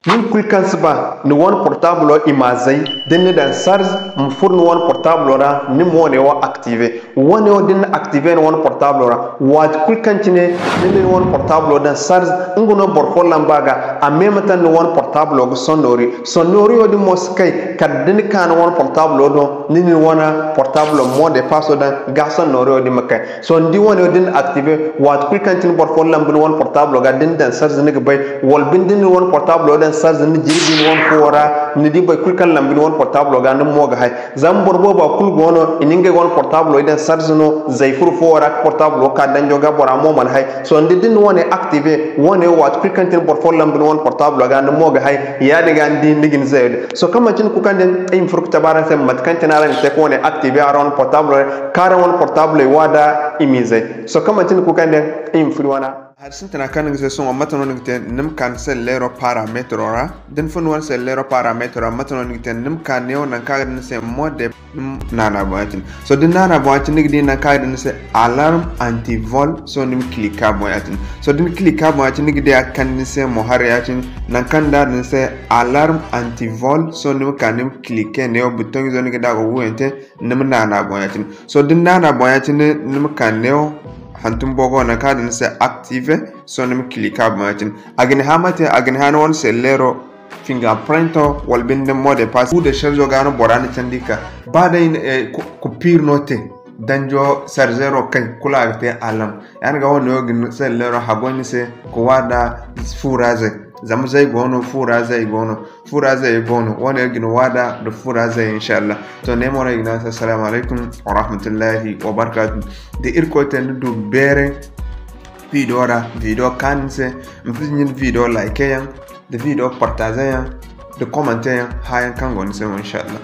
nin kulkan sba ni won portable imazai den dan sarz mfur ni won portable ra ni mo ne wa activer woni o din activer won portable ra wat kulkan tine ni won portable dan sarz nguno borfo lambaga a même temps ni won portable go sonori o di moskay kad den kan won portable do ni wona portable mo de passo dan ga sonori o di makay so ndi woni o din activer wat kulkan tine borfo lambu won portable ga den dan sarz ni bay wol bindin won portable dan sarz ni jirbi won fora ni di bay kulkan lambu won portable ga no mo ga hay zam borbo ba kul gono ininge won portable dan sarz no zayfur fora portable ka dan joga bora mo man hay so ndi din woni activer woni wat kulkan tine borfo lambu won portable ga no mo ga hay ya daga ndi ndigin zayde so kama tin ku kan den ay furuk tabara sem mat kan tinara ni te ko ne activer aron portable kara won portable wada imize so kama tin ku kan den ay furwana har sintana kan ngi so matano ngi te nim kan sel lero parametre ora den fon wan sel lero parametre matano ngi te nim kan ne on ka den se mode nana boatin so den nana boatin ngi din ka den se alarm anti vol so nim klika boatin so den klika boatin ngi de kan se mo hariatin nan kan da den se alarm anti vol so nim kan nim klike ne o button zo ngi da go wente nim nana boatin so den nana boatin nim kan ne o hantum bogo na kadin se active so nim klika boatin agni hamate agni han won se lero fingerprint wal binde mode pass ou de charge gano borani tandika bada in ko pire note danjo sergero kan kula te alam yan ga wono gin se lero hagoni se ko wada furaze zamzai gono furaze gono wona gin wada do furaze inshallah to ne mo rayna assalamu alaikum wa rahmatullahi wa barakatuh de irko ten du bere video kanse mfinin video like yan de video partager yan de commenter yan hayan kan gon se inshallah